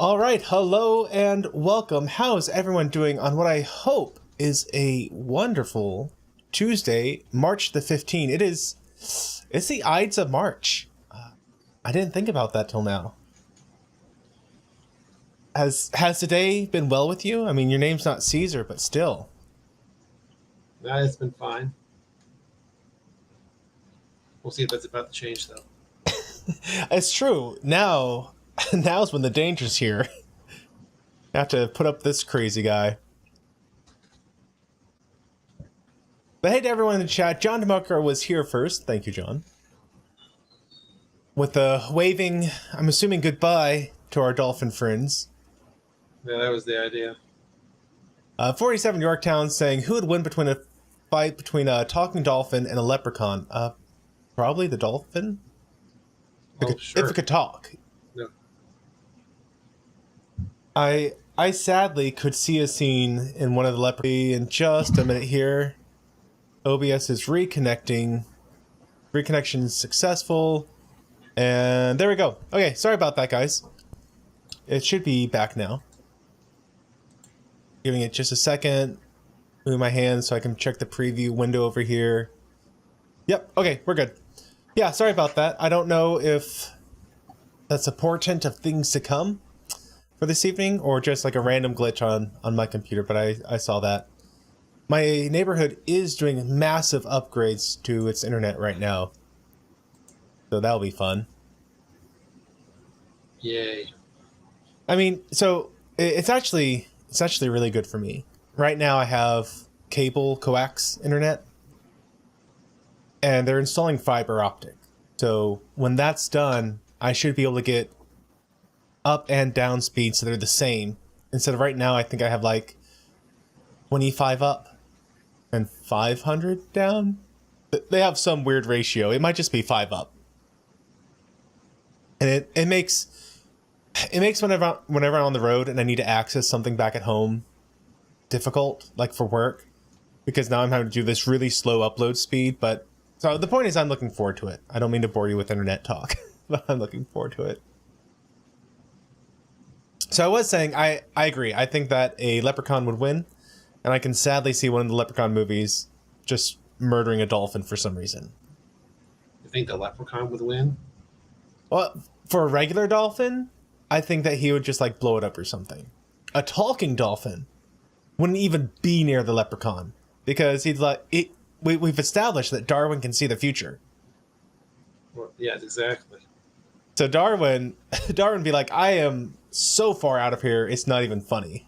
All right, hello and welcome. How's everyone doing on what I hope is a wonderful Tuesday, March the 15th? It's the Ides of March. I didn't think about that till now. Has the day been well with you? I mean, your name's not Caesar, but still. Nah, it's been fine. We'll see if that's about to change, though. It's true. Now's when the danger's here. I have to put up this crazy guy. But hey to everyone in the chat, John DiMarco was here first. Thank you, John. With the waving, I'm assuming goodbye to our dolphin friends. Yeah, that was the idea. 47 Yorktown saying, who would win between a fight between a talking dolphin and a leprechaun? Probably the dolphin? Sure. If it could talk. No. I sadly could see a scene in one of the leprechaun in just a minute here. OBS is reconnecting. Reconnection is successful. And there we go. Okay, sorry about that, guys. It should be back now. Giving it just a second. Move my hand so I can check the preview window over here. Yep, okay, we're good. Yeah, sorry about that. I don't know if that's a portent of things to come for this evening or just like a random glitch on my computer, but I saw that. My neighborhood is doing massive upgrades to its internet right now. So that'll be fun. Yay. I mean, so it's actually really good for me. Right now I have cable coax internet and they're installing fiber optic. So when that's done, I should be able to get up and down speeds so they're the same. Instead of right now, I think I have like 25 up and 500 down. They have some weird ratio. It might just be 5 up. And it makes whenever I'm on the road and I need to access something back at home difficult, like for work, because now I'm having to do this really slow upload speed. But so the point is, I'm looking forward to it. I don't mean to bore you with internet talk, but I'm looking forward to it. So I was saying, I agree. I think that a leprechaun would win, and I can sadly see one of the leprechaun movies just murdering a dolphin for some reason. You think the leprechaun would win? Well, for a regular dolphin, I think that he would just like blow it up or something. A talking dolphin wouldn't even be near the leprechaun because he'd like it. We've established that Darwin can see the future. Well, yeah, exactly. So Darwin be like, I am so far out of here, it's not even funny.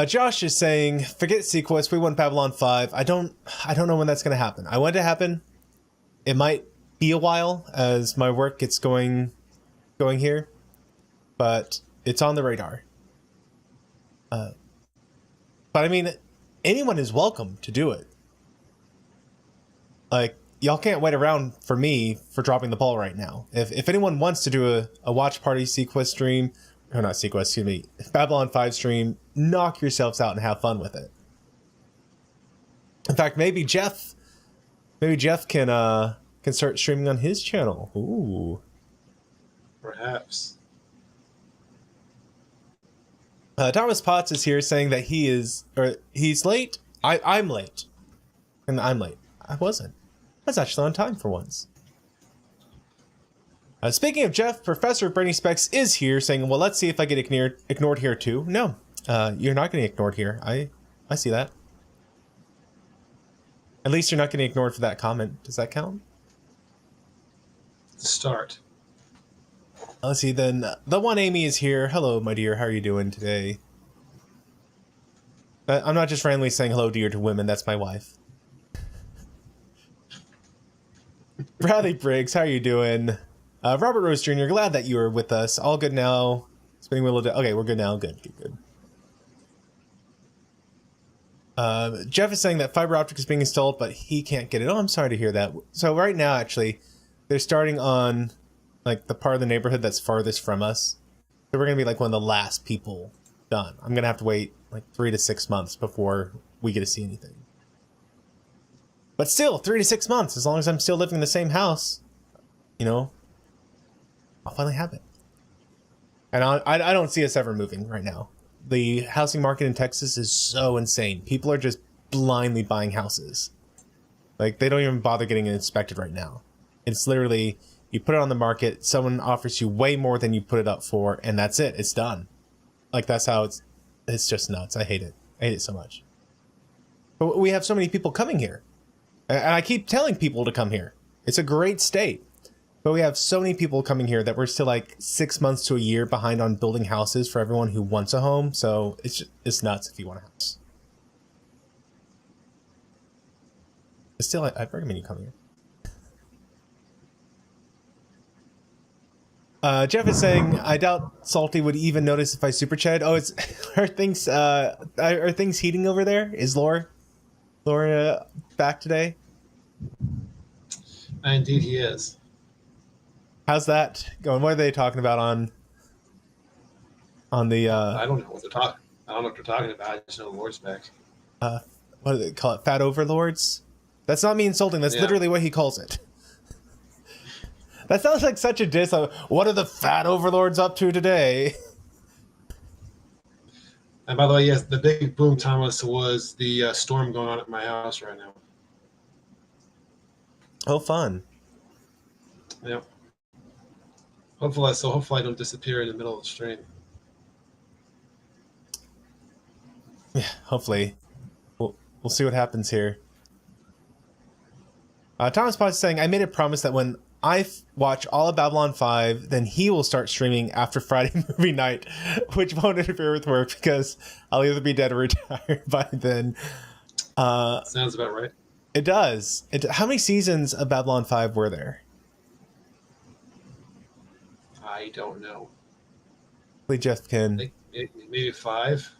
Josh is saying, forget SeaQuest, we want Babylon 5. I don't know when that's going to happen. I want it to happen. It might be a while as my work gets going here, but it's on the radar. But I mean, anyone is welcome to do it. Like, y'all can't wait around for me for dropping the ball right now. If anyone wants to do a watch party SeaQuest stream, or not SeaQuest, excuse me, Babylon 5 stream, knock yourselves out and have fun with it. In fact, maybe Jeff can start streaming on his channel. Ooh. Perhaps. Thomas Potts is here saying that he's late. I'm late. And I'm late. I wasn't. I was actually on time for once. Speaking of Jeff, Professor Brainy Specs is here saying, well, let's see if I get ignored here too. No, you're not getting ignored here. I see that. At least you're not getting ignored for that comment. Does that count? Start. Let's see then. The one Amy is here. Hello, my dear. How are you doing today? I'm not just randomly saying hello, dear, to women. That's my wife. Bradley Briggs, how are you doing? Robert Rose Jr., glad that you are with us. All good now. Spinning wheel. Okay, we're good now. Good. Jeff is saying that fiber optic is being installed, but he can't get it. Oh, I'm sorry to hear that. So right now, actually, they're starting on like the part of the neighborhood that's farthest from us. So we're going to be like one of the last people done. I'm going to have to wait like 3 to 6 months before we get to see anything. But still, 3 to 6 months, as long as I'm still living in the same house, you know, I'll finally have it. And I don't see us ever moving right now. The housing market in Texas is so insane. People are just blindly buying houses. Like, they don't even bother getting it inspected right now. It's literally, you put it on the market, someone offers you way more than you put it up for, and that's it. It's done. Like, that's how it's just nuts. I hate it. I hate it so much. But we have so many people coming here. And I keep telling people to come here. It's a great state. But we have so many people coming here that we're still like 6 months to a year behind on building houses for everyone who wants a home. So it's nuts if you want a house. But still, I'd recommend you come here. Jeff is saying, I doubt Salty would even notice if I super chatted. Oh, are things heating over there? Is Laura back today? Indeed, he is. How's that going? What are they talking about on the? I don't know what they're talking. I don't know what they're talking about. I just know the Lord's back. What do they call it? Fat overlords? That's not me insulting. That's literally what he calls it. That sounds like such a diss. What are the fat overlords up to today? And by the way, yes, the big boom, Thomas, was the storm going on at my house right now. Oh, fun. Yep. Hopefully I don't disappear in the middle of the stream. Yeah, hopefully. We'll see what happens here. Thomas Potts is saying, I made a promise that when I watch all of Babylon 5, then he will start streaming after Friday movie night, which won't interfere with work because I'll either be dead or retired by then. Sounds about right. It does. How many seasons of Babylon 5 were there? I don't know. Jeff can I think maybe 5.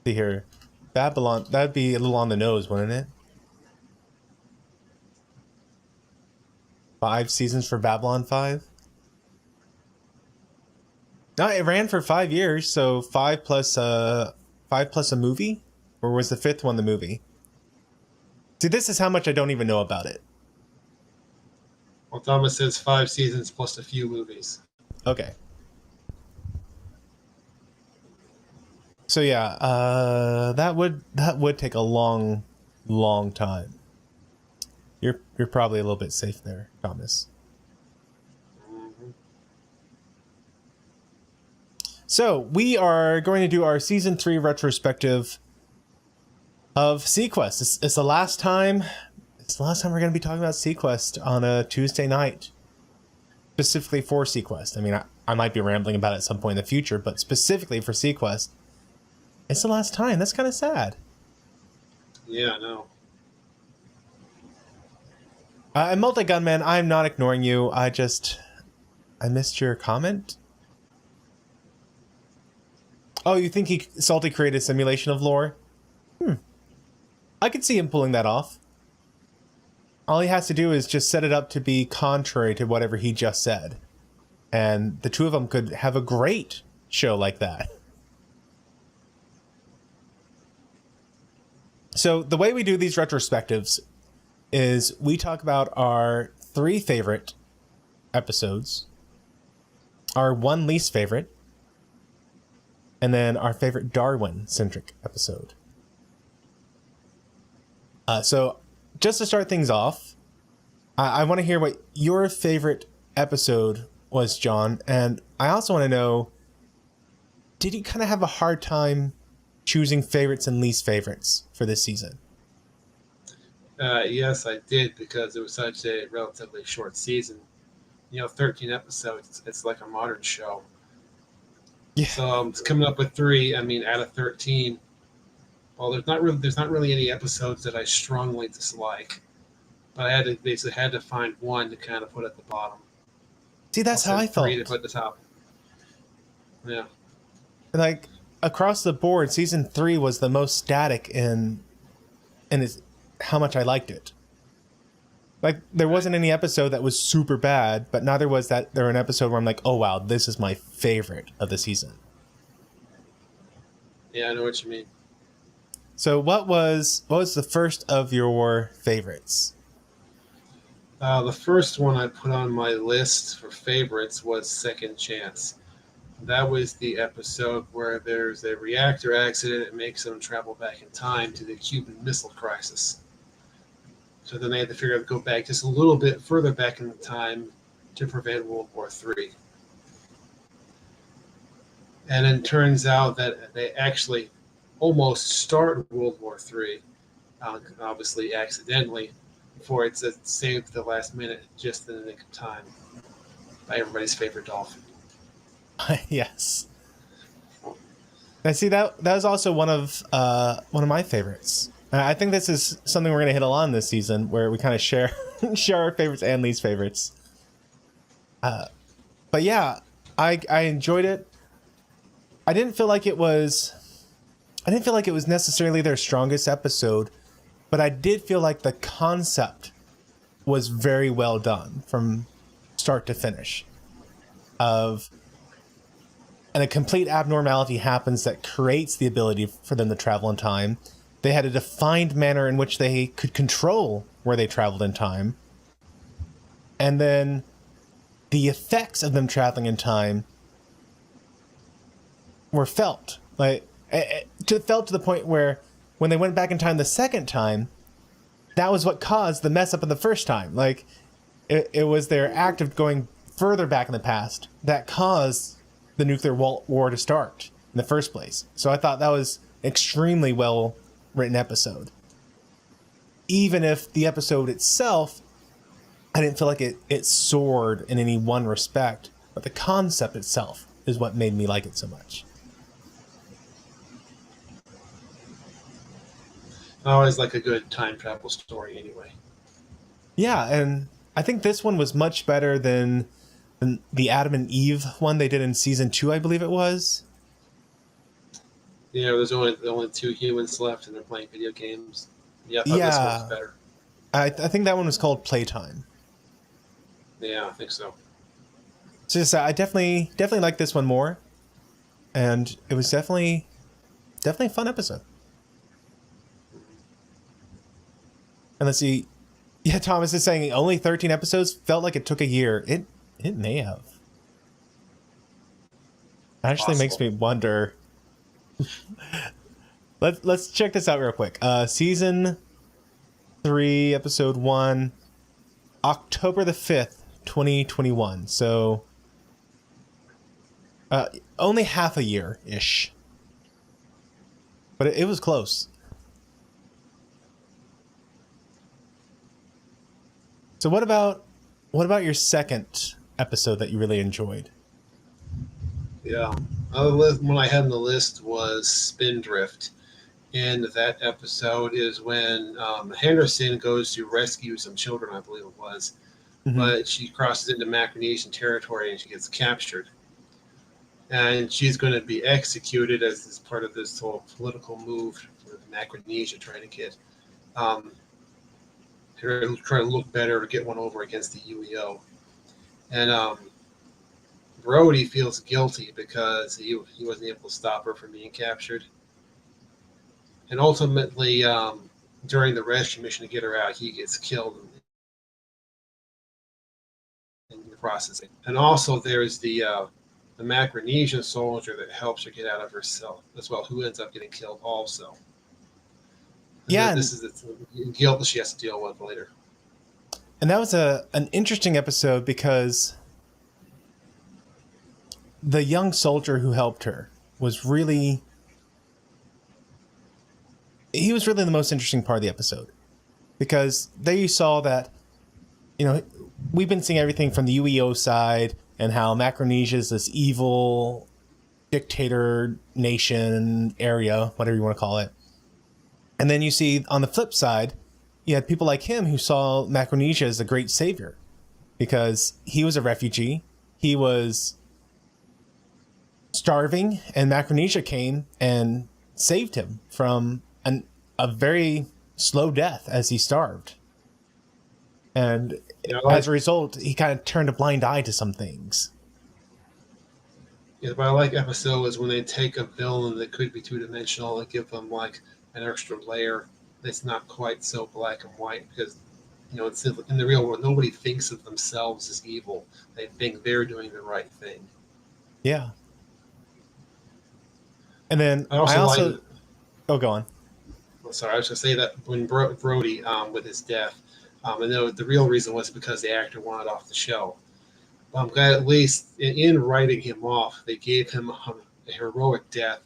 see here. Babylon, that'd be a little on the nose, wouldn't it? 5 seasons for Babylon 5? No, it ran for 5 years, so 5 plus a movie? Or was the 5th one the movie? See, this is how much I don't even know about it. Well, Thomas says 5 seasons plus a few movies. Okay. So yeah, that would take a long time. You're probably a little bit safe there, Thomas. Mm-hmm. So we are going to do our season 3 retrospective of SeaQuest. It's the last time. It's the last time we're going to be talking about SeaQuest on a Tuesday night, specifically for SeaQuest. I mean, I might be rambling about it at some point in the future, but specifically for SeaQuest, it's the last time. That's kind of sad. Yeah, I know. And Multi-Gunman, I'm not ignoring you. I missed your comment. Oh, you think Salty created a simulation of lore? I could see him pulling that off. All he has to do is just set it up to be contrary to whatever he just said. And the two of them could have a great show like that. So the way we do these retrospectives is we talk about our 3 favorite episodes, our 1 least favorite, and then our favorite Darwin-centric episode. So just to start things off, I want to hear what your favorite episode was, John. And I also want to know, did you kind of have a hard time choosing favorites and least favorites for this season? Yes, I did, because it was such a relatively short season. 13 episodes. It's like a modern show. Yeah. So it's coming up with 3. I mean, out of 13. Well, there's not really any episodes that I strongly dislike, but I had to find one to kind of put at the bottom. See, that's how I felt. 3 to put at the top. Yeah. Like across the board, season 3 was the most static in how much I liked it. Like there wasn't any episode that was super bad, but neither was there an episode where I'm like, oh wow, this is my favorite of the season. Yeah, I know what you mean. So what was the first of your favorites? The first one I put on my list for favorites was Second Chance. That was the episode where there's a reactor accident that makes them travel back in time to the Cuban Missile Crisis. So then they had to figure out to go back just a little bit further back in the time to prevent World War III. And then it turns out that they actually almost start World War III, obviously accidentally, before it's saved at the last minute, just in the nick of time, by everybody's favorite dolphin. Yes. I see that was also one of my favorites. I think this is something we're going to hit on this season, where we kind of share our favorites and least favorites. But yeah, I enjoyed it. I didn't feel like it was necessarily their strongest episode, but I did feel like the concept was very well done from start to finish. And a complete abnormality happens that creates the ability for them to travel in time. They had a defined manner in which they could control where they traveled in time. And then the effects of them traveling in time were felt. Felt to the point where when they went back in time the second time, that was what caused the mess up of the first time. It was their act of going further back in the past that caused the nuclear war to start in the first place. So I thought that was an extremely well written episode. Even if the episode itself, I didn't feel like it soared in any one respect, but the concept itself is what made me like it so much. I always like a good time travel story anyway. Yeah, and I think this one was much better than the Adam and Eve one they did in season 2, I believe it was. Yeah, there's only 2 humans left and they're playing video games. Yeah, I thought this one was better. I think that one was called Playtime. Yeah, I think so. So just, I definitely like this one more, and it was definitely a fun episode. And let's see, yeah, Thomas is saying only 13 episodes felt like it took a year. It may have. Actually, makes me wonder. Let's check this out real quick. Season 3, episode 1, October the 5th, 2021. So only half a year-ish. But it was close. So what about your second episode that you really enjoyed? Yeah. One I had on the list was Spindrift. And that episode is when Henderson goes to rescue some children, I believe it was. Mm-hmm. But she crosses into Macronesian territory and she gets captured. And she's going to be executed as part of this whole political move for Macronesia, trying to get trying to look better or get one over against the UEO. And Brody feels guilty because he wasn't able to stop her from being captured. And ultimately, during the rescue mission to get her out, he gets killed in the process. And also, there's the Macronesian soldier that helps her get out of herself as well, who ends up getting killed also. And this is the guilt that she has to deal with later. And that was an interesting episode because the young soldier who helped her was really the most interesting part of the episode, because there you saw that, we've been seeing everything from the UEO side and how Macronesia is this evil dictator nation area, whatever you want to call it. And then you see on the flip side, you had people like him who saw Macronesia as a great savior because he was a refugee. He was starving, and Macronesia came and saved him from a very slow death as he starved. And as a result, he kind of turned a blind eye to some things. Yeah, but I like episodes when they take a villain that could be two-dimensional and give them like an extra layer that's not quite so black and white, because It's in the real world, nobody thinks of themselves as evil. They think they're doing the right thing. Yeah. And then I also like. Oh, go on. Sorry, I was going to say that when Brody, with his death, I know the real reason was because the actor wanted off the show. But I'm glad at least in writing him off, they gave him a heroic death,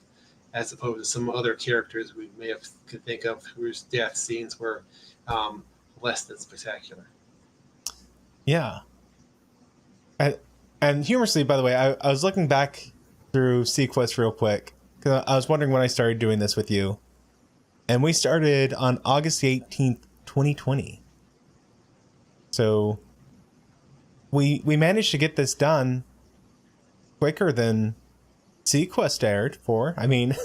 as opposed to some other characters we may have could think of whose death scenes were less than spectacular. Yeah. And humorously, by the way, I was looking back through SeaQuest real quick, because I was wondering when I started doing this with you. And we started on August 18th, 2020. So we managed to get this done quicker than SeaQuest aired for. I mean...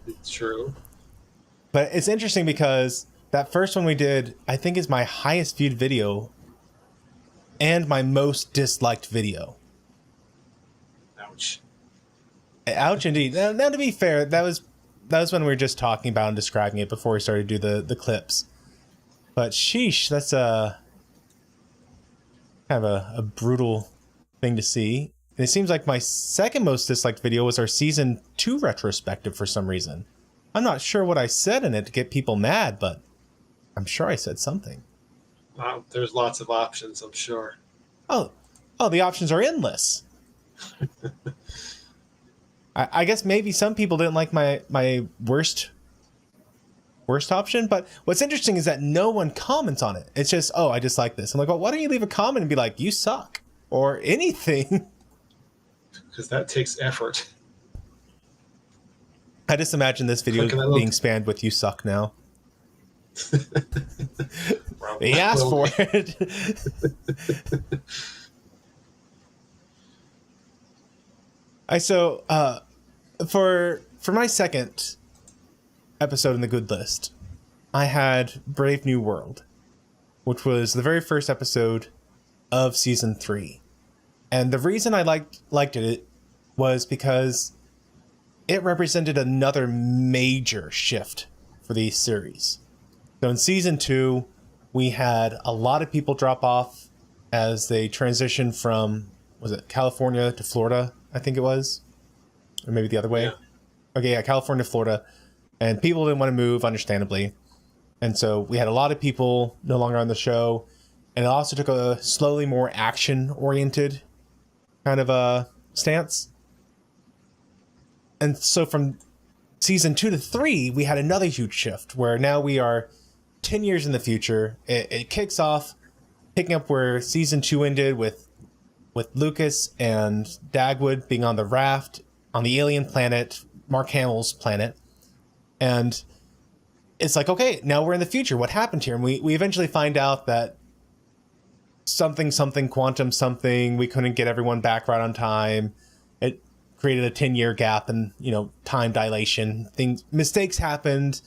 It's true. But it's interesting because that first one we did, I think, is my highest viewed video and my most disliked video. Ouch. Ouch, indeed. Now, to be fair, that was when we were just talking about and describing it before we started to do the clips. But sheesh, that's kind of a brutal thing to see. And it seems like my second most disliked video was our season 2 retrospective for some reason. I'm not sure what I said in it to get people mad, but I'm sure I said something. There's lots of options, I'm sure. Oh, the options are endless. I guess maybe some people didn't like my worst option, but what's interesting is that no one comments on it. It's just, I dislike this. I'm like, well, why don't you leave a comment and be like, you suck, or anything? Because that takes effort. I just imagine this video being spammed with "you suck" now. He asked for it. For my second episode in the good list, I had Brave New World, which was the very first episode of season 3. And the reason I liked it was because it represented another major shift for the series. So in season 2, we had a lot of people drop off as they transitioned from, was it California to Florida, I think it was? Or maybe the other way? Yeah. Okay, yeah, California to Florida. And people didn't want to move, understandably. And so we had a lot of people no longer on the show. And it also took a slowly more action-oriented kind of a stance. And so from season 2 to 3, we had another huge shift where now we are 10 years in the future. It kicks off picking up where season 2 ended with Lucas and Dagwood being on the raft on the alien planet, Mark Hamill's planet. And it's like, okay, now we're in the future. What happened here? And we eventually find out that something, quantum something, we couldn't get everyone back right on time. It created a 10-year gap and, time dilation. Mistakes happened.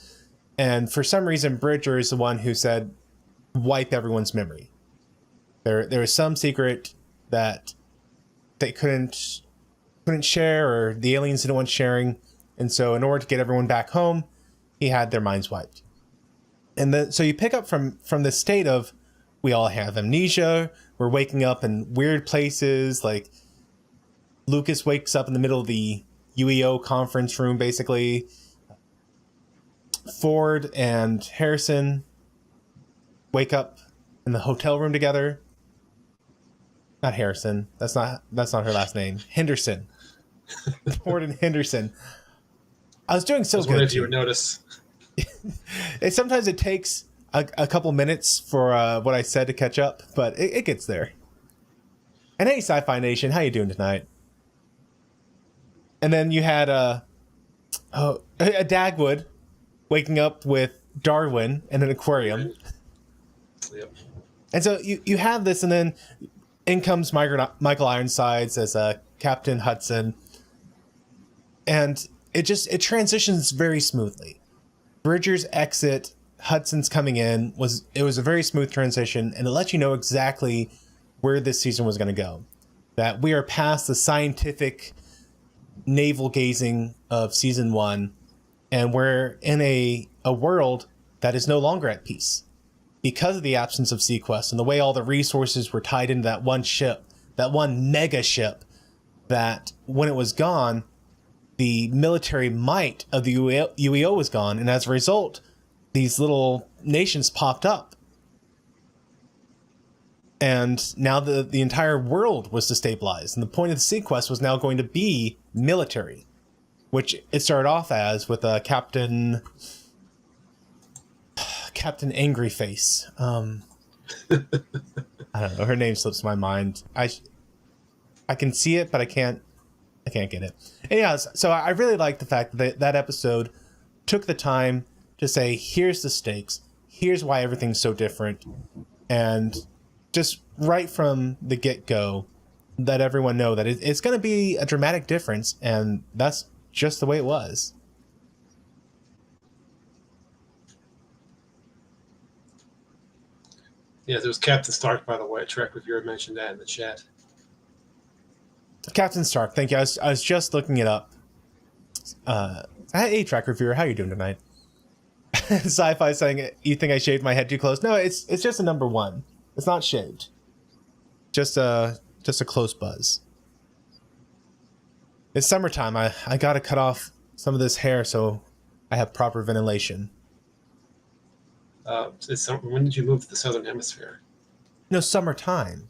And for some reason, Bridger is the one who said, wipe everyone's memory. There was some secret that they couldn't share, or the aliens didn't want sharing. And so in order to get everyone back home, he had their minds wiped. And so you pick up from the state of, we all have amnesia. We're waking up in weird places. Like Lucas wakes up in the middle of the UEO conference room, basically. Ford and Harrison wake up in the hotel room together. Not Harrison. That's not her last name. Henderson. Ford and Henderson. I was doing so good. What if you would notice? Sometimes it takes a couple minutes for what I said to catch up, but it gets there. And hey, Sci-Fi Nation, how you doing tonight? And then you had a Dagwood waking up with Darwin in an aquarium. Yep. And so you have this, and then in comes Michael Ironsides as Captain Hudson, and it transitions very smoothly. Bridger's exit, Hudson's coming in, was a very smooth transition, and it lets you know exactly where this season was going to go. That we are past the scientific navel gazing of season 1, and we're in a world that is no longer at peace. because of the absence of SeaQuest and the way all the resources were tied into that one ship, that one mega ship, that when it was gone, the military might of the UEO was gone. And as a result, these little nations popped up. And now the entire world was destabilized. And the point of the SeaQuest was now going to be military, which it started off as with Captain Angry Face. I don't know. Her name slips my mind. I can see it, but I can't get it. And yeah, so I really like the fact that that episode took the time to say, here's the stakes. Here's why everything's so different. And just right from the get-go, let everyone know that it's going to be a dramatic difference, and that's just the way it was. Yeah, there was Captain Stark, by the way. Trek Reviewer mentioned that in the chat. Captain Stark, thank you. I was just looking it up. Hey, Trek Reviewer, how you doing tonight? Sci-Fi saying, you think I shaved my head too close? No, it's just a number 1. It's not shaved. Just a close buzz. It's summertime. I gotta cut off some of this hair so I have proper ventilation. When did you move to the Southern Hemisphere? No, summertime.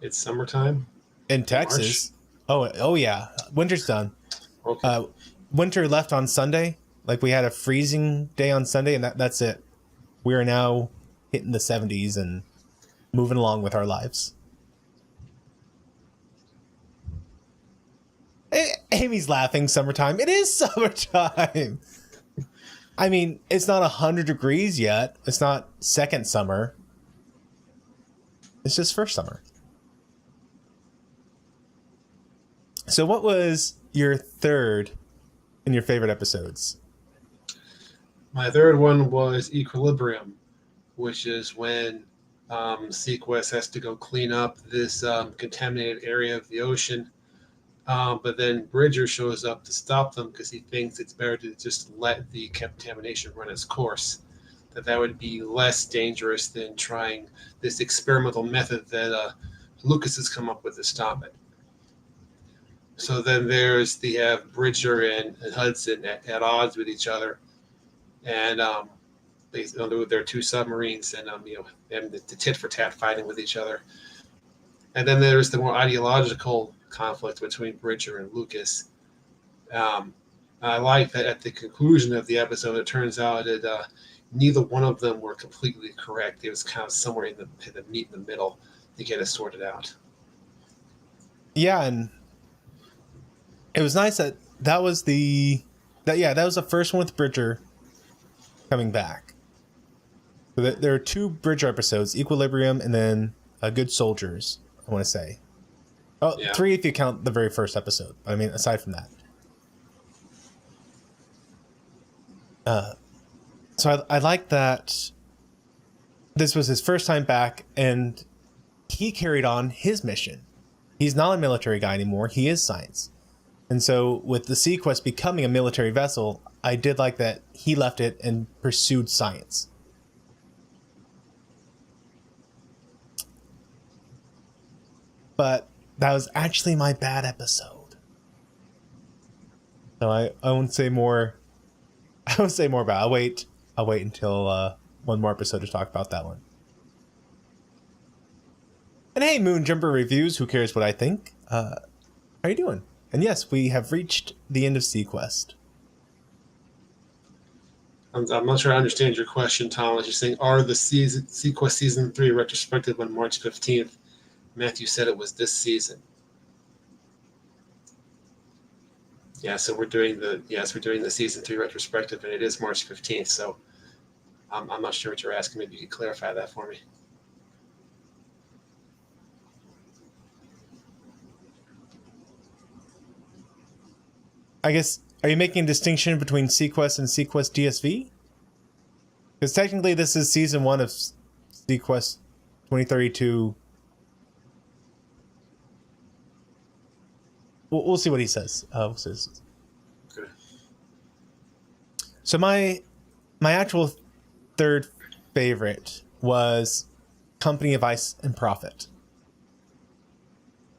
It's summertime? In Texas. Oh yeah. Winter's done. Okay. Winter left on Sunday. Like, we had a freezing day on Sunday, and that's it. We are now hitting the 70s and moving along with our lives. Amy's laughing. Summertime. It is summertime. I mean, it's not 100 degrees yet. It's not second summer. It's just first summer. So what was your third in your favorite episodes? My third one was Equilibrium, which is when SeaQuest has to go clean up this contaminated area of the ocean. But then Bridger shows up to stop them because he thinks it's better to just let the contamination run its course. That would be less dangerous than trying this experimental method that Lucas has come up with to stop it. So then they have Bridger and Hudson at odds with each other, and they're two submarines, and and the tit for tat fighting with each other. And then there's the more ideological conflict between Bridger and Lucas. I like that at the conclusion of the episode, it turns out that neither one of them were completely correct. It was kind of somewhere in the meet in the middle to get it sorted out. Yeah, and it was nice that was the first one with Bridger coming back. So there are 2 Bridger episodes, Equilibrium and then Good Soldiers, I want to say. Oh, yeah. 3 if you count the very first episode. I mean, aside from that. So I like that this was his first time back, and he carried on his mission. He's not a military guy anymore. He is science. And so with the SeaQuest becoming a military vessel, I did like that he left it and pursued science. But that was actually my bad episode. So I won't say more. I won't say more about it. I'll wait until one more episode to talk about that one. And hey, Moonjumper Reviews, who cares what I think? How are you doing? And yes, we have reached the end of SeaQuest. I'm not sure I understand your question, Thomas. You're saying, are the SeaQuest Season 3 retrospective on March 15th? Matthew said it was this season. Yeah, so we're doing the Season 3 retrospective, and it is March 15th, so I'm not sure what you're asking. Maybe you could clarify that for me. I guess, are you making a distinction between SeaQuest and SeaQuest DSV? Because technically this is Season 1 of SeaQuest 2032. We'll see what he says. Okay. So my actual third favorite was Company of Ice and Profit.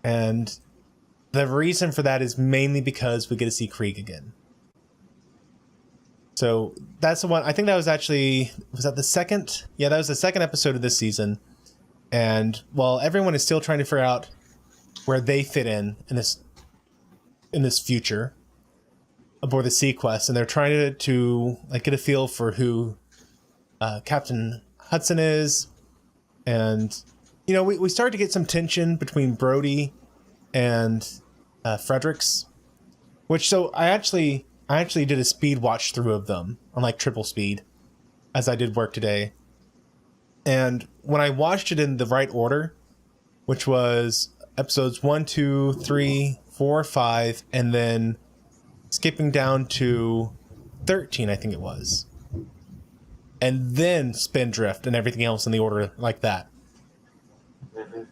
And the reason for that is mainly because we get to see Krieg again. So that's the one. I think that was actually, was that the second? Yeah, that was the second episode of this season. And while everyone is still trying to figure out where they fit in this future aboard the SeaQuest, and they're trying to like get a feel for who Captain Hudson is, and you know, we started to get some tension between Brody and Fredericks, which so I actually did a speed watch through of them on like triple speed as I did work today. And when I watched it in the right order, which was episodes 1, 2, 3, 4, 5, and then skipping down to 13, I think it was, and then Spindrift and everything else in the order like that. Mm-hmm.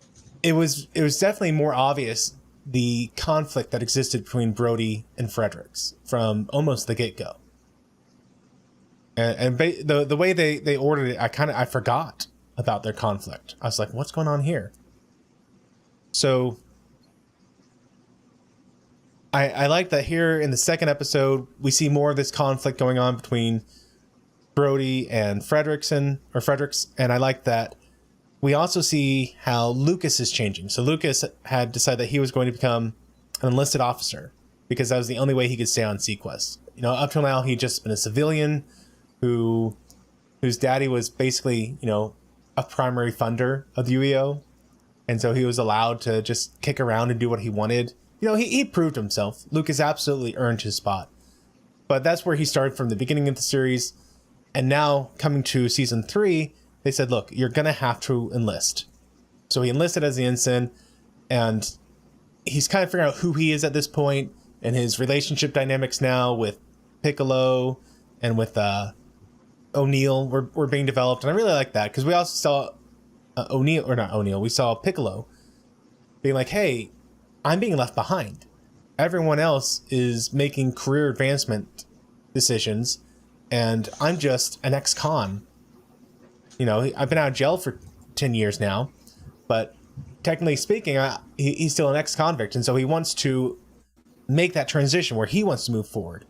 It was definitely more obvious the conflict that existed between Brody and Fredericks from almost the get-go. And the way they ordered it, I forgot about their conflict. I was like, what's going on here? So I like that here in the second episode, we see more of this conflict going on between Brody and Fredericks, and I like that we also see how Lucas is changing. So Lucas had decided that he was going to become an enlisted officer because that was the only way he could stay on SeaQuest. You know, up till now, he'd just been a civilian whose daddy was basically, you know, a primary funder of the UEO. And so he was allowed to just kick around and do what he wanted. You know, he proved himself. Lucas absolutely earned his spot. But that's where he started from the beginning of the series. And now, coming to season 3, they said, look, you're going to have to enlist. So he enlisted as the ensign, and he's kind of figuring out who he is at this point, and his relationship dynamics now with Piccolo and with O'Neill were being developed. And I really like that, because we also saw we saw Piccolo being like, hey, I'm being left behind. Everyone else is making career advancement decisions, and I'm just an ex-con. You know, I've been out of jail for 10 years now, but technically speaking, he's still an ex-convict, and so he wants to make that transition where he wants to move forward.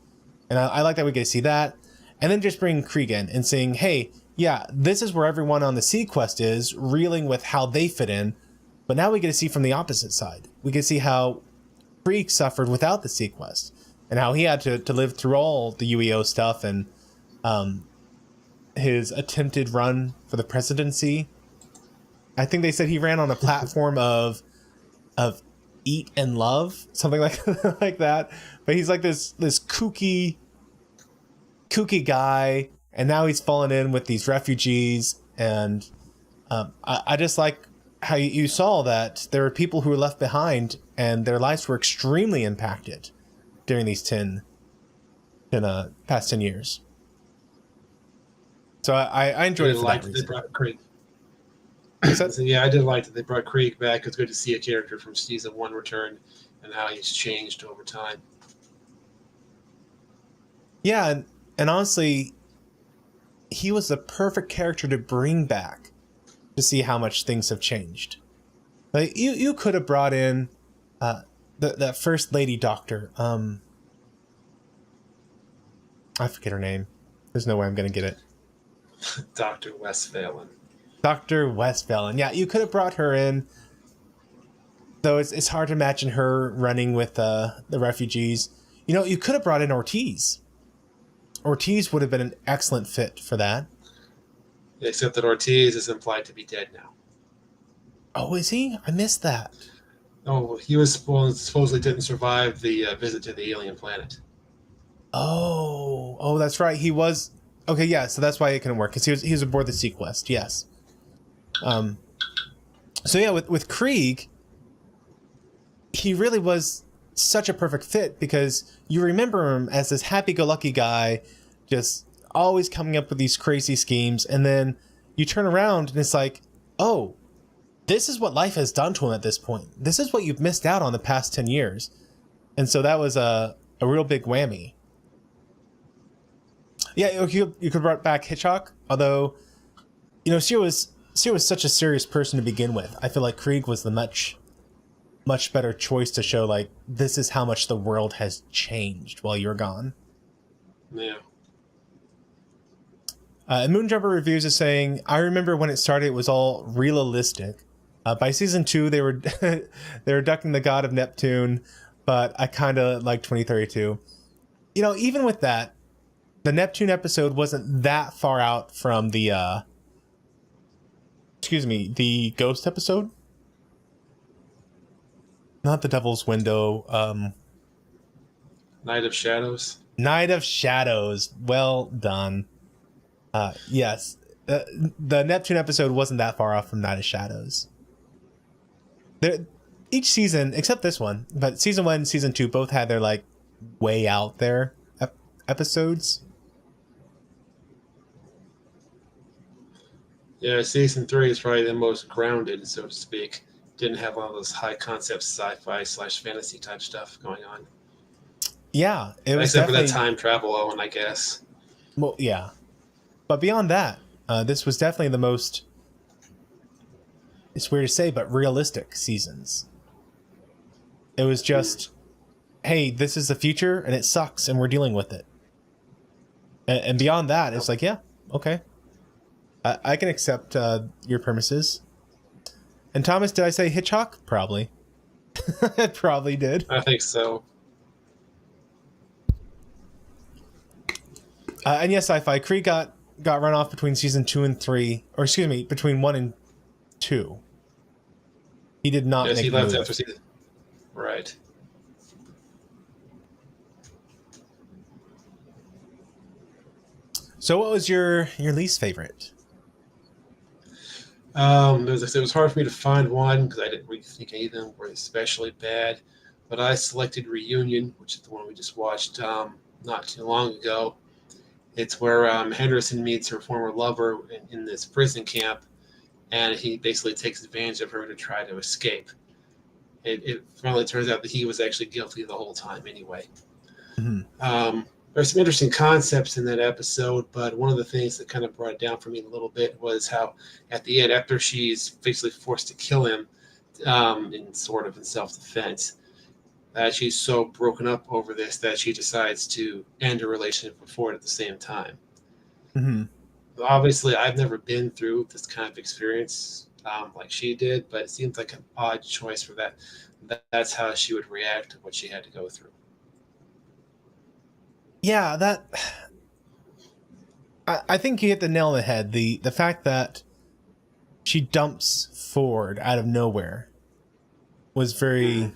And I like that we get to see that. And then just bring Krieg in and saying, hey, yeah, this is where everyone on the SeaQuest is, reeling with how they fit in, but now we get to see from the opposite side. We get to see how Krieg suffered without the SeaQuest, and how he had to live through all the UEO stuff, and his attempted run for the presidency. I think they said he ran on a platform of eat and love, something like like that. But he's like this kooky guy, and now he's fallen in with these refugees. And I just like how you saw that there were people who were left behind, and their lives were extremely impacted during these past 10 years. So I enjoyed it for that reason. They brought Krieg. So, yeah, I did like that they brought Krieg back. It's good to see a character from season 1 return and how he's changed over time. Yeah, and honestly, he was the perfect character to bring back to see how much things have changed. Like you could have brought in that first lady doctor. I forget her name. There's no way I'm gonna get it. Dr. Westphalen. Dr. Westphalen. Yeah, you could have brought her in. Though it's hard to imagine her running with the refugees. You know, you could have brought in Ortiz. Ortiz would have been an excellent fit for that. Except that Ortiz is implied to be dead now. Oh, is he? I missed that. Oh, he was supposedly didn't survive the visit to the alien planet. Oh, that's right. He was. Okay, yeah. So that's why it couldn't work, because he was aboard the SeaQuest. Yes. So yeah, with Krieg, he really was such a perfect fit, because you remember him as this happy-go-lucky guy, just always coming up with these crazy schemes, and then you turn around and it's like, oh, this is what life has done to him at this point. This is what you've missed out on the past 10 years. And so that was a real big whammy. Yeah, you could brought back Hitchcock, although She was such a serious person to begin with. I feel like Krieg was the much better choice to show, like, this is how much the world has changed while you're gone. Yeah. And Moonjumper Reviews is saying, I remember when it started, it was all realistic. By season 2, they were they were ducking the god of Neptune, but I kind of like 2032. Even with that, the Neptune episode wasn't that far out from the the Ghost episode. Not the Devil's Window. Night of Shadows. Night of Shadows. Well done. Yes. The Neptune episode wasn't that far off from Night of Shadows. Each season, except this one, but season 1 and season 2 both had their, like, way out there episodes. Yeah, season 3 is probably the most grounded, so to speak. Didn't have all those high concept sci-fi / fantasy type stuff going on. Yeah, it was except for that time travel element, I guess. Well, yeah, but beyond that, this was definitely the most. It's weird to say, but realistic seasons. It was just, hey, this is the future, and it sucks, and we're dealing with it. And beyond that, it's like, yeah, okay, I can accept your premises. And Thomas, did I say Hitchcock? Probably. I probably did. I think so. And yes, Sci-Fi. Krieg got run off between season 2 and 3, or excuse me, between 1 and 2. He did not make he the left move. after season. Right. So, what was your least favorite? It was hard for me to find one because I didn't really think any of them were especially bad. But I selected Reunion, which is the one we just watched not too long ago. It's where Henderson meets her former lover in this prison camp, and he basically takes advantage of her to try to escape. It finally turns out that he was actually guilty the whole time anyway. Mm-hmm. There's some interesting concepts in that episode, but one of the things that kind of brought it down for me a little bit was how at the end, after she's basically forced to kill him in self-defense, she's so broken up over this that she decides to end a relationship with Ford at the same time. Mm-hmm. Obviously, I've never been through this kind of experience like she did, but it seems like an odd choice for that. That's how she would react to what she had to go through. Yeah, I think you hit the nail on the head. The fact that she dumps Ford out of nowhere was very,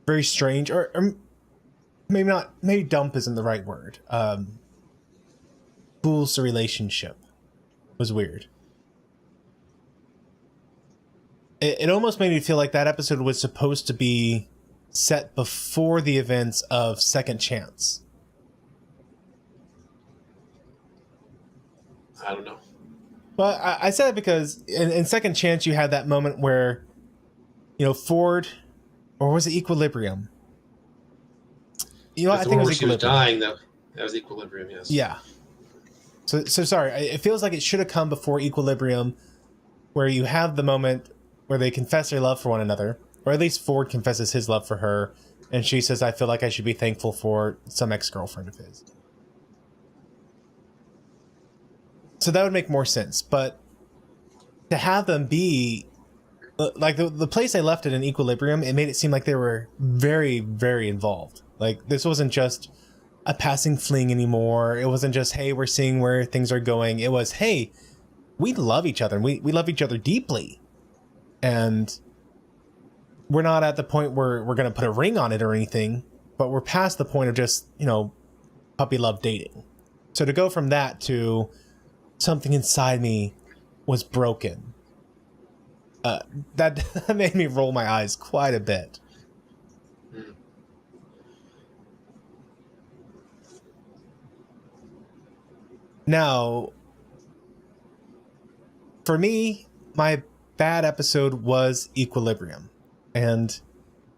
very strange, or maybe not. Maybe dump isn't the right word. Fools the relationship was weird. It almost made me feel like that episode was supposed to be set before the events of Second Chance. I don't know. Well, I said it because in Second Chance you had that moment where, Ford, or was it Equilibrium? I think it was Equilibrium. She was dying, though. That was Equilibrium, yes. Yeah. So sorry. It feels like it should have come before Equilibrium, where you have the moment where they confess their love for one another, or at least Ford confesses his love for her, and she says, I feel like I should be thankful for some ex-girlfriend of his. So that would make more sense, but to have them be like the place they left it in Equilibrium, it made it seem like they were very, very involved. Like this wasn't just a passing fling anymore. It wasn't just, hey, we're seeing where things are going. It was, hey, we love each other and we love each other deeply. And we're not at the point where we're going to put a ring on it or anything, but we're past the point of just, puppy love dating. So to go from that to something inside me was broken, that made me roll my eyes quite a bit. Now, for me, my bad episode was Equilibrium. And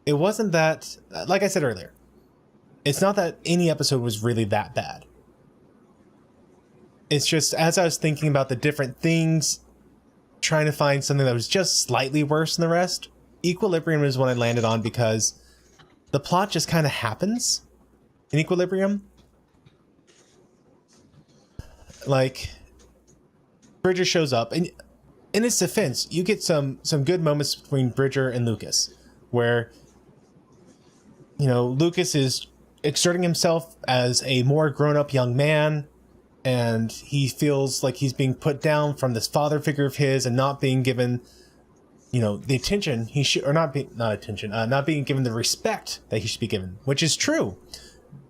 it wasn't that, like I said earlier, it's not that any episode was really that bad. it's just, as I was thinking about the different things, trying to find something that was just slightly worse than the rest, Equilibrium is what I landed on, because the plot just kind of happens in Equilibrium. Like, Bridger shows up, and in his defense, you get some good moments between Bridger and Lucas, where, you know, Lucas is exerting himself as a more grown-up young man, and he feels like he's being put down from this father figure of his and not being given, you know, the attention he should, or not being given the respect that he should be given, which is true.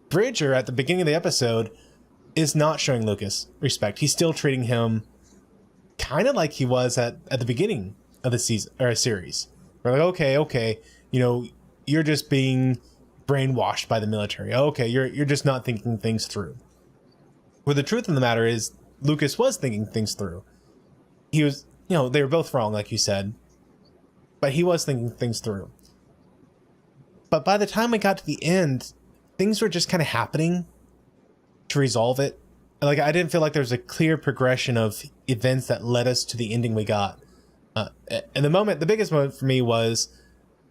Bridger, at the beginning of the episode, is not showing Lucas respect. He's still treating him kind of like he was at the beginning of the season or series. We're like, okay, you know, you're just being brainwashed by the military. Okay, you're just not thinking things through. Well, the truth of the matter is, Lucas was thinking things through. He was, you know, they were both wrong, like you said, but he was thinking things through. But by the time we got to the end, things were just kind of happening to resolve it. Like, I didn't feel like there was a clear progression of events that led us to the ending we got. And the biggest moment for me was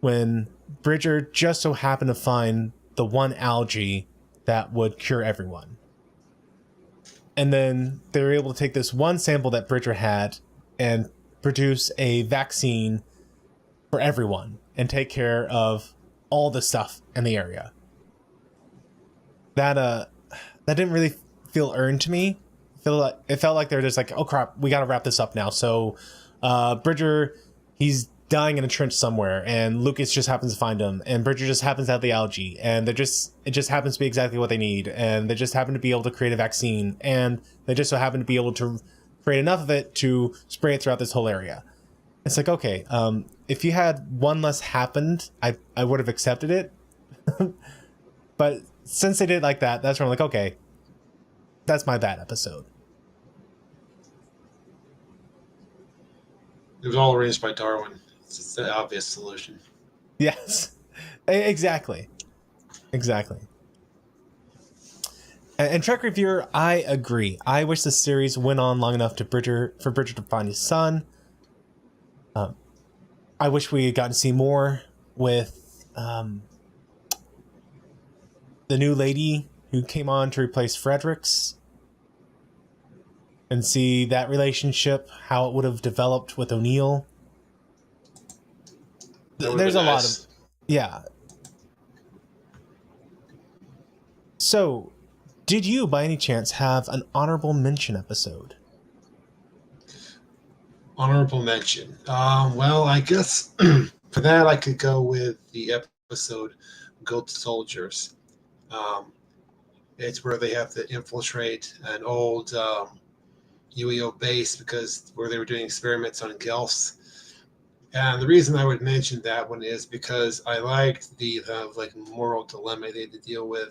when Bridger just so happened to find the one algae that would cure everyone. And then they were able to take this one sample that Bridger had and produce a vaccine for everyone and take care of all the stuff in the area. That didn't really feel earned to me. It felt like they're just like, oh crap, we got to wrap this up now. So Bridger, he's dying in a trench somewhere, and Lucas just happens to find him, and Bridger just happens to have the algae, and it just happens to be exactly what they need, and they just happen to be able to create a vaccine, and they just so happen to be able to create enough of it to spray it throughout this whole area. It's like, okay, if you had one less happened, I would have accepted it. But since they did it like that, that's where I'm like, okay, that's my bad episode. It was all arranged by Darwin. It's the obvious solution. Yes, exactly. And Trek Reviewer, I agree. I wish the series went on long enough for Bridger to find his son. I wish we had gotten to see more with the new lady who came on to replace Fredericks, and see that relationship, how it would have developed with O'Neill. There's a lot of... Yeah. So, did you, by any chance, have an honorable mention episode? Honorable mention. Well, I guess for that I could go with the episode Goat Soldiers. It's where they have to infiltrate an old UEO base because where they were doing experiments on Gelfs. And the reason I would mention that one is because I liked the like moral dilemma they had to deal with.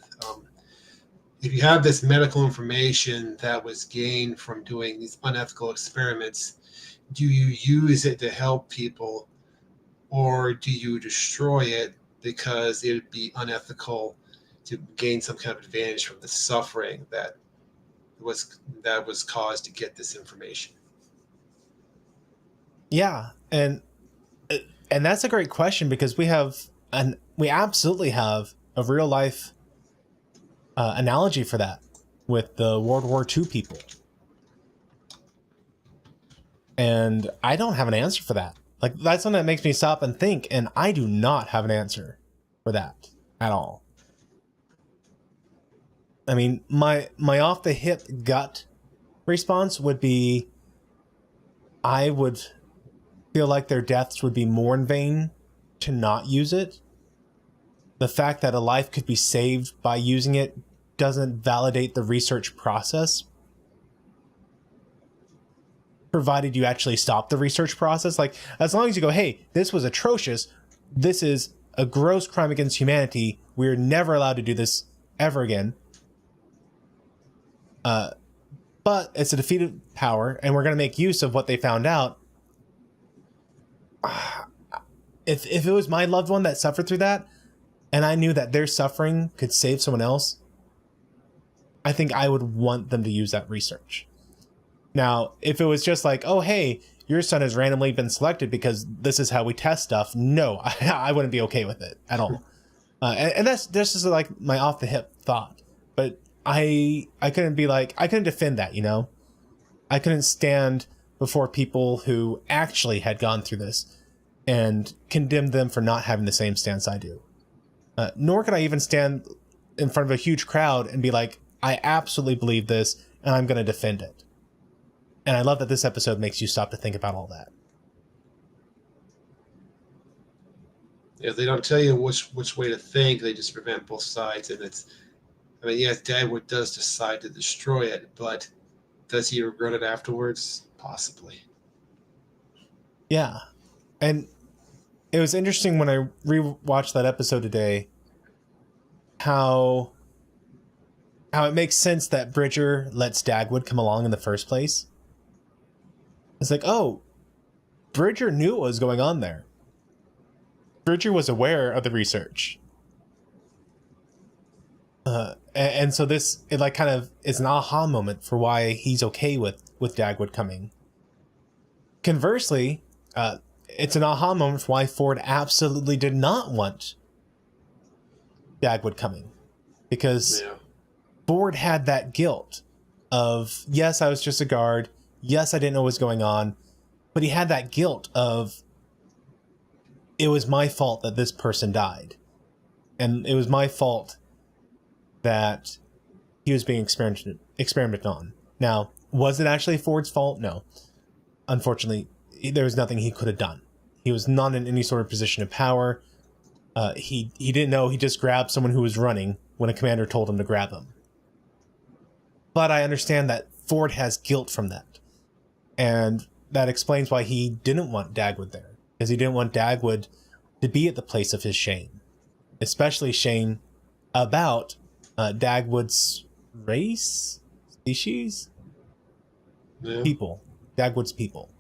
If you have this medical information that was gained from doing these unethical experiments, do you use it to help people, or do you destroy it because it would be unethical to gain some kind of advantage from the suffering that was caused to get this information? Yeah, and that's a great question, because we absolutely have a real life analogy for that with the World War II people. And I don't have an answer for that. Like, that's something that makes me stop and think, and I do not have an answer for that at all. I mean, my off the hip gut response would be, I would feel like their deaths would be more in vain to not use it. The fact that a life could be saved by using it doesn't validate the research process, provided you actually stop the research process. Like, as long as you go, hey, this was atrocious, this is a gross crime against humanity, we're never allowed to do this ever again. But it's a defeated power, and we're going to make use of what they found out. If it was my loved one that suffered through that, and I knew that their suffering could save someone else, I think I would want them to use that research. Now, if it was just like, oh, hey, your son has randomly been selected because this is how we test stuff, no, I wouldn't be okay with it at all. And that's just like my off the hip thought. But I couldn't be like, I couldn't defend that, you know? I couldn't stand before people who actually had gone through this and condemn them for not having the same stance I do. Nor could I even stand in front of a huge crowd and be like, I absolutely believe this and I'm going to defend it. And I love that this episode makes you stop to think about all that. If they don't tell you which way to think, they just prevent both sides. And it's, I mean, yes, Dagwood does decide to destroy it, but does he regret it afterwards? Possibly. Yeah. And it was interesting when I rewatched that episode today, how it makes sense that Bridger lets Dagwood come along in the first place. It's like, oh, Bridger knew what was going on there. Bridger was aware of the research. And so this, it like kind of is an aha moment for why he's okay with Dagwood coming. Conversely, it's an aha moment for why Ford absolutely did not want Dagwood coming. Because Ford had that guilt of, yes, I was just a guard. Yes, I didn't know what was going on. But he had that guilt of, it was my fault that this person died. And it was my fault that he was being experimented on. Now, was it actually Ford's fault? No. Unfortunately, there was nothing he could have done. He was not in any sort of position of power. He didn't know. He just grabbed someone who was running when a commander told him to grab him. But I understand that Ford has guilt from that. And that explains why he didn't want Dagwood there. Because he didn't want Dagwood to be at the place of his shame. Especially shame about Dagwood's race? Species? Yeah. People. Dagwood's people.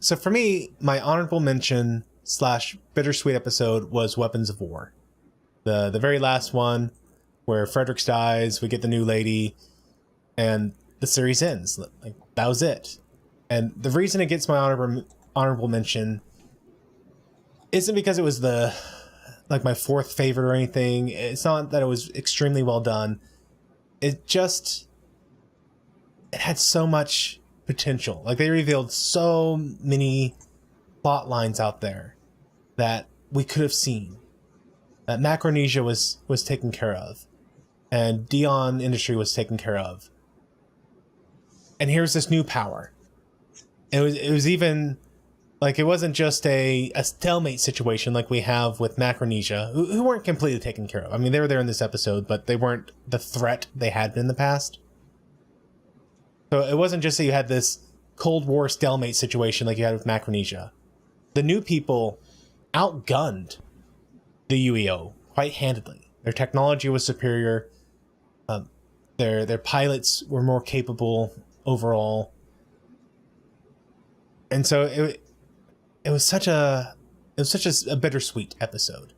So for me, my honorable mention / bittersweet episode was Weapons of War. The very last one where Fredericks dies, we get the new lady, and the series ends. Like, that was it. And the reason it gets my honorable mention isn't because it was my fourth favorite or anything. It's not that it was extremely well done. It had so much potential. Like, they revealed so many plot lines out there that we could have seen. That Macronesia was taken care of. And Dion Industry was taken care of. And here's this new power. It was even like, it wasn't just a stalemate situation like we have with Macronesia, who weren't completely taken care of. I mean, they were there in this episode, but they weren't the threat they had been in the past. So it wasn't just that you had this Cold War stalemate situation like you had with Macronesia. The new people outgunned the UEO quite handedly. Their technology was superior. Their pilots were more capable overall. And so it was such a bittersweet episode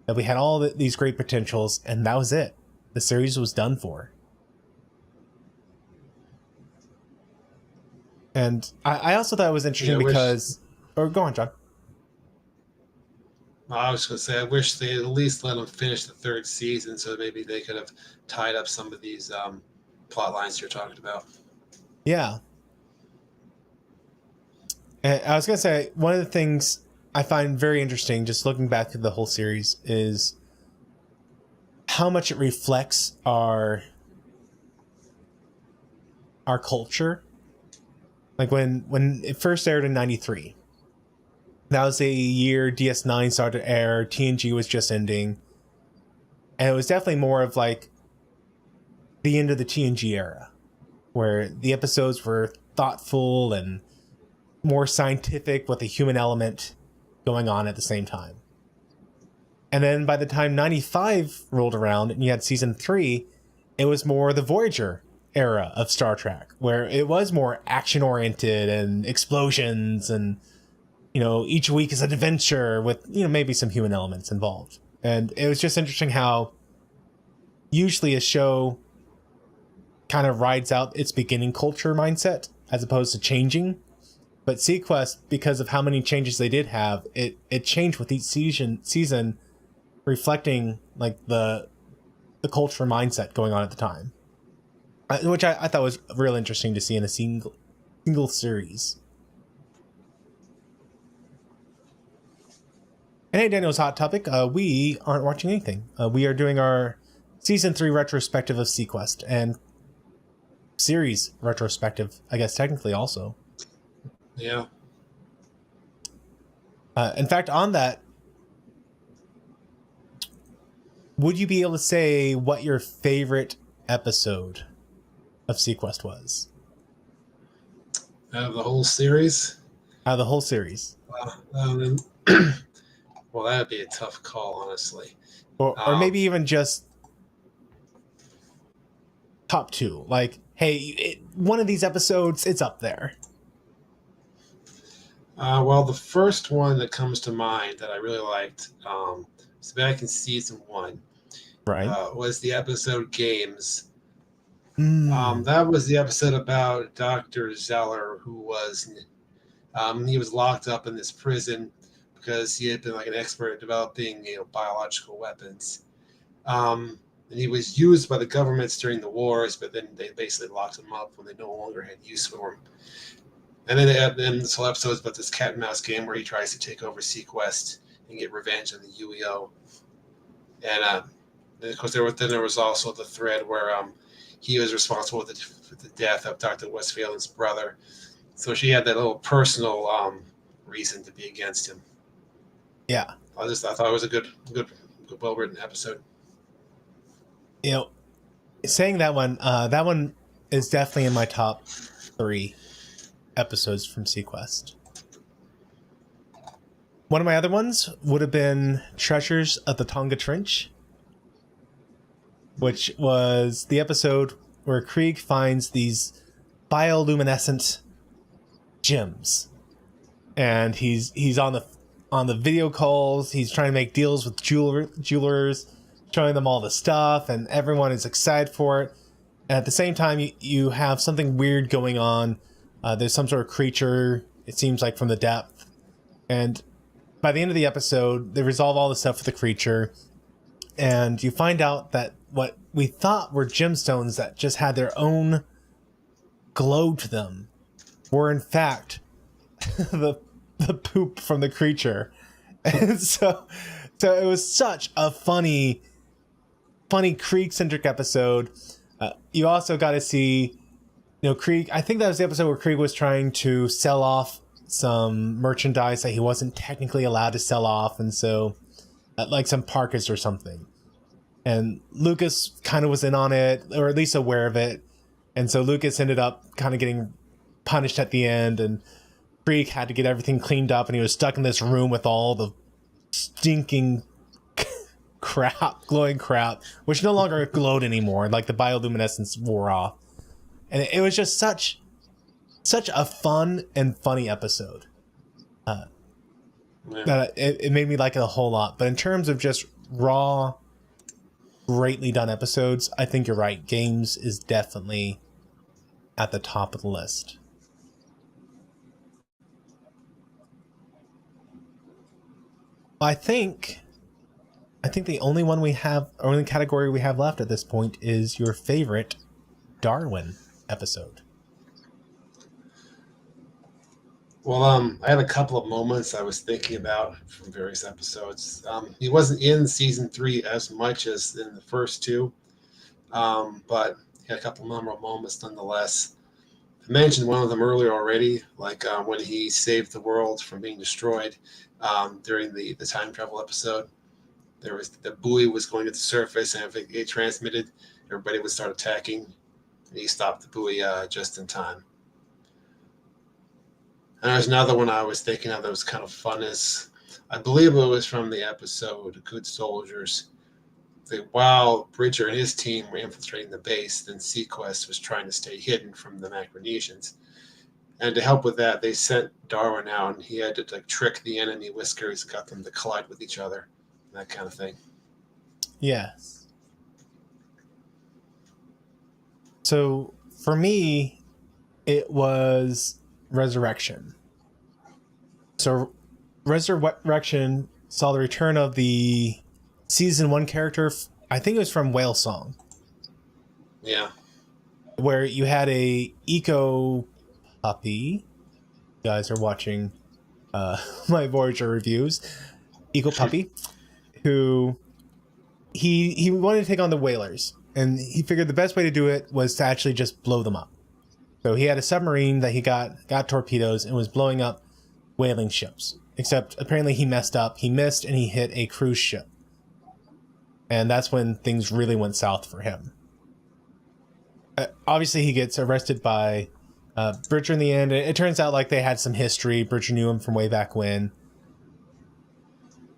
that we had all these great potentials, and that was it. The series was done for. And I also thought it was interesting because... Or go on, John. I was going to say, I wish they at least let them finish the third season so maybe they could have tied up some of these plot lines you're talking about. Yeah. And I was going to say, one of the things I find very interesting, just looking back through the whole series, is how much it reflects our culture. Like when it first aired in 93, that was a year DS9 started to air, TNG was just ending. And it was definitely more of like the end of the TNG era, where the episodes were thoughtful and more scientific with a human element going on at the same time. And then by the time 95 rolled around and you had season 3, it was more the Voyager era of Star Trek, where it was more action oriented and explosions, and each week is an adventure with maybe some human elements involved. And it was just interesting how usually a show kind of rides out its beginning culture mindset as opposed to changing. But SeaQuest, because of how many changes they did have, it changed with each season, reflecting like the culture mindset going on at the time, which I thought was real interesting to see in a single series. And hey, Daniel's hot topic. We aren't watching anything. We are doing our season 3 retrospective of SeaQuest and series retrospective, I guess technically also. Yeah. In fact, on that, would you be able to say what your favorite episode of SeaQuest was? Out of the whole series? Out of the whole series. Well, that'd be a tough call, honestly. Or maybe even just top 2. Like, hey, one of these episodes, it's up there. Well, the first one that comes to mind that I really liked was back in season 1. Right. Was the episode Games. That was the episode about Dr. Zeller, who was he was locked up in this prison because he had been like an expert at developing biological weapons. And he was used by the governments during the wars, but then they basically locked him up when they no longer had use for him. And then this whole episode is about this cat and mouse game where he tries to take over SeaQuest and get revenge on the UEO. And of course, there was also the thread where he was responsible for the death of Dr. Westphalen's brother. So she had that little personal reason to be against him. Yeah. I thought it was a good well-written episode. Saying that one is definitely in my top 3 episodes from SeaQuest. One of my other ones would have been Treasures of the Tonga Trench, which was the episode where Krieg finds these bioluminescent gems, and he's on the video calls. He's trying to make deals with jewelers, showing them all the stuff, and everyone is excited for it. And at the same time, you have something weird going on. There's some sort of creature, it seems like, from the depth. And by the end of the episode, they resolve all the stuff with the creature. And you find out that what we thought were gemstones that just had their own glow to them were, in fact, the poop from the creature. And so it was such a funny Krieg-centric episode. You also got to see, Krieg. I think that was the episode where Krieg was trying to sell off some merchandise that he wasn't technically allowed to sell off, and so, like some parkas or something. And Lucas kind of was in on it, or at least aware of it. And so Lucas ended up kind of getting punished at the end, and Krieg had to get everything cleaned up, and he was stuck in this room with all the stinking glowing crap, which no longer glowed anymore. Like the bioluminescence wore off. And it was just such a fun and funny episode. That it made me like it a whole lot. But in terms of just raw, greatly done episodes, I think you're right. Games is definitely at the top of the list. I think the only category we have left at this point is your favorite Darwin episode. Well, I had a couple of moments I was thinking about from various episodes. He wasn't in season 3 as much as in the first 2, but he had a couple of memorable moments nonetheless. I mentioned one of them earlier already, like when he saved the world from being destroyed during the time travel episode. There was the buoy was going to the surface, and if it transmitted, everybody would start attacking. And he stopped the buoy just in time. And there's another one I was thinking of that was kind of fun. I believe it was from the episode Good Soldiers. While Bridger and his team were infiltrating the base, then SeaQuest was trying to stay hidden from the Micronesians. And to help with that, they sent Darwin out, and he had to trick the enemy Whiskers, got them to collide with each other, that kind of thing. Yes. So for me, it was Resurrection. So Resurrection saw the return of the season 1 character. I think it was from Whale Song. Yeah. Where you had a eco puppy. You guys are watching my Voyager reviews. Eco puppy, who he wanted to take on the whalers, and he figured the best way to do it was to actually just blow them up. So he had a submarine that he got torpedoes and was blowing up whaling ships. Except apparently he messed up. He missed and he hit a cruise ship. And that's when things really went south for him. Obviously he gets arrested by Bridger in the end. It turns out like they had some history. Bridger knew him from way back when.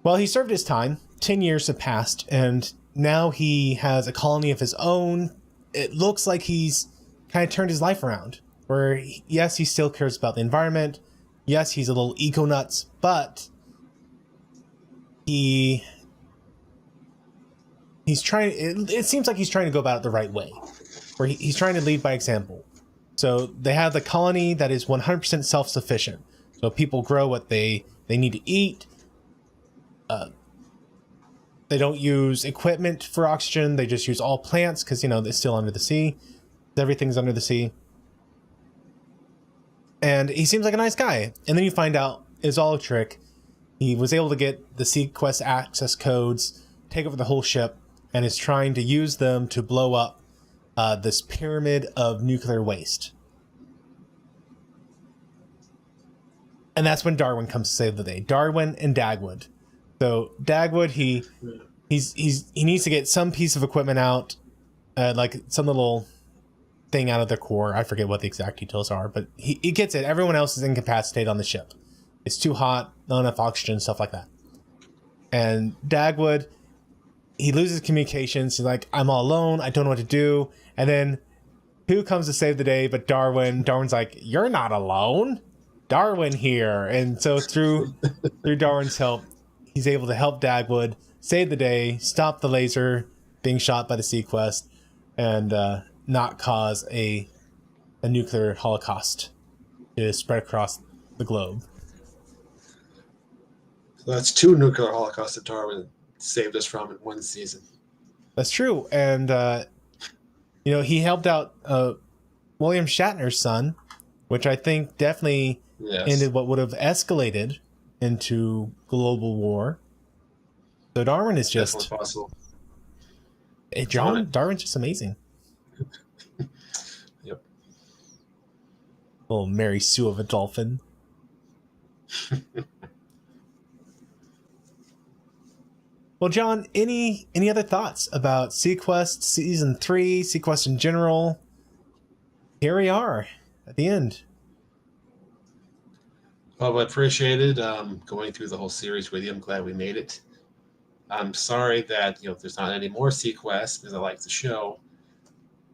Well, he served his time. 10 years have passed, and now he has a colony of his own. It looks like he's kind of turned his life around. Where, yes, he still cares about the environment. Yes, he's a little eco-nuts, but he's trying. It seems like he's trying to go about it the right way, where he's trying to lead by example. So they have the colony that is 100% self-sufficient. So people grow what they need to eat. They don't use equipment for oxygen. They just use all plants because, it's still under the sea. Everything's under the sea. And he seems like a nice guy. And then you find out it's all a trick. He was able to get the SeaQuest access codes, take over the whole ship, and is trying to use them to blow up this pyramid of nuclear waste. And that's when Darwin comes to save the day. Darwin and Dagwood. So Dagwood, he needs to get some piece of equipment out, like some little thing out of the core. I forget what the exact details are, but he gets it. Everyone else is incapacitated on the ship. It's too hot, not enough oxygen, stuff like that. And Dagwood, he loses communications. He's like, I'm all alone. I don't know what to do. And then who comes to save the day but Darwin? Darwin's like, you're not alone. Darwin here. And so through Darwin's help, he's able to help Dagwood save the day, stop the laser being shot by the SeaQuest, and not cause a nuclear holocaust to spread across the globe. So that's 2 nuclear holocausts that Darwin saved us from in 1 season. That's true. And, he helped out William Shatner's son, which I think definitely ended what would have escalated into global war. So Darwin is just possible. Darwin's just amazing. Yep. Little Mary Sue of a dolphin. Well, John, any other thoughts about SeaQuest Season 3, SeaQuest in general? Here we are at the end. Well, I appreciated going through the whole series with you. I'm glad we made it. I'm sorry that there's not any more SeaQuest because I like the show,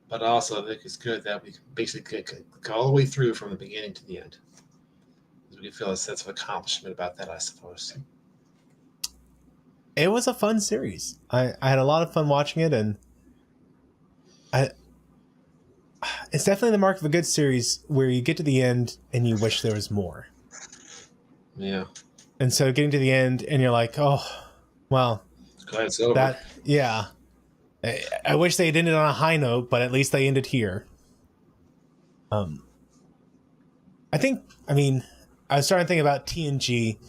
but also I think it's good that we basically go all the way through from the beginning to the end. We can feel a sense of accomplishment about that, I suppose. It was a fun series. I had a lot of fun watching it, and it's definitely the mark of a good series where you get to the end and you wish there was more. Yeah. And so getting to the end and you're like, oh, well, glad it's over. I wish they had ended on a high note, but at least they ended here. I was starting to think about TNG.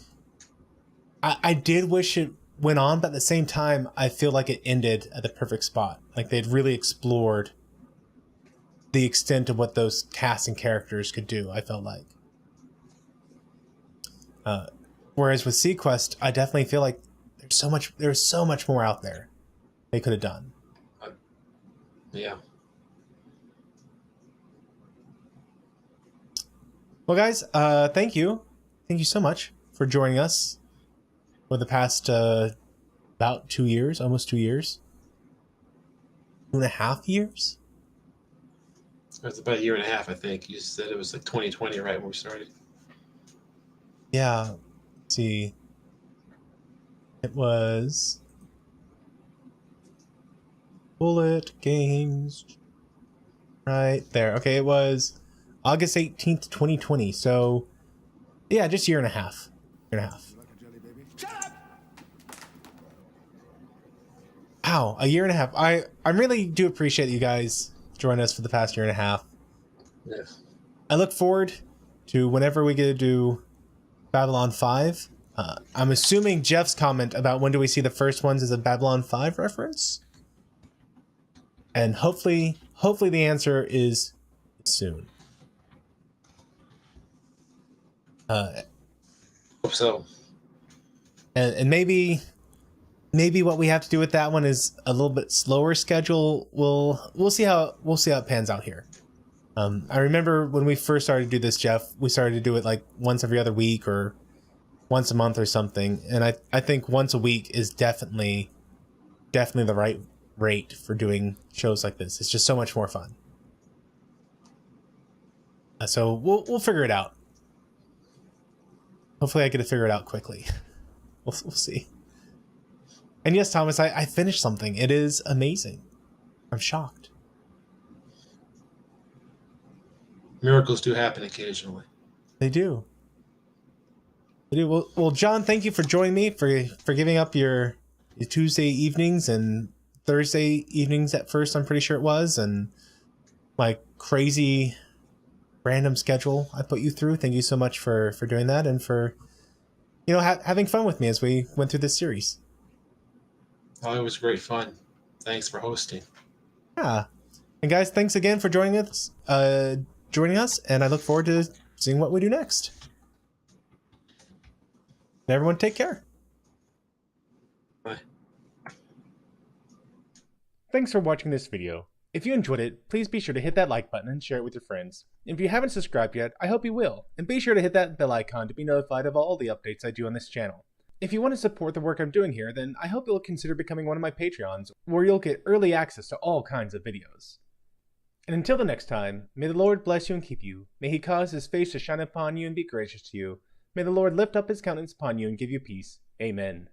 I did wish it went on, but at the same time, I feel like it ended at the perfect spot. Like they'd really explored the extent of what those cast and characters could do, I felt like. Whereas with SeaQuest, I definitely feel like there's so much more out there they could have done. Yeah. Well, guys, thank you. Thank you so much for joining us for the past about 2 years, almost 2 years. 2.5 years? It's about 1.5 years, I think. You said it was like 2020, right, when we started? Yeah. Let's see. It was Bullet Games. right there. Okay, it was August 18th, 2020. So, yeah, just a year and a half. Year and a half. Ow, a year and a half. I really do appreciate you guys joining us for the past year and a half. Yes. I look forward to whenever we get to do Babylon 5. I'm assuming Jeff's comment about when do we see the first ones is a Babylon 5 reference. And hopefully the answer is soon. Hope so. And maybe what we have to do with that one is a little bit slower schedule. We'll see how it pans out here. I remember when we first started to do this, Jeff, we started to do it like once every other week or once a month or something. And I think once a week is definitely the right rate for doing shows like this. It's just so much more fun. So we'll figure it out. Hopefully I get to figure it out quickly. We'll see. And yes, Thomas, I finished something. It is amazing. I'm shocked. Miracles do happen occasionally. They do. They do. Well, John, thank you for joining me, for giving up your Tuesday evenings and Thursday evenings at first, I'm pretty sure it was, and my crazy random schedule I put you through. Thank you so much for doing that and for, having fun with me as we went through this series. Oh, it was great fun. Thanks for hosting. Yeah. And guys, thanks again for joining us, and I look forward to seeing what we do next. And everyone take care. Bye. Thanks for watching this video. If you enjoyed it, please be sure to hit that like button and share it with your friends. If you haven't subscribed yet, I hope you will. And be sure to hit that bell icon to be notified of all the updates I do on this channel. If you want to support the work I'm doing here, then I hope you'll consider becoming one of my Patreons, where you'll get early access to all kinds of videos. And until the next time, may the Lord bless you and keep you. May he cause his face to shine upon you and be gracious to you. May the Lord lift up his countenance upon you and give you peace. Amen.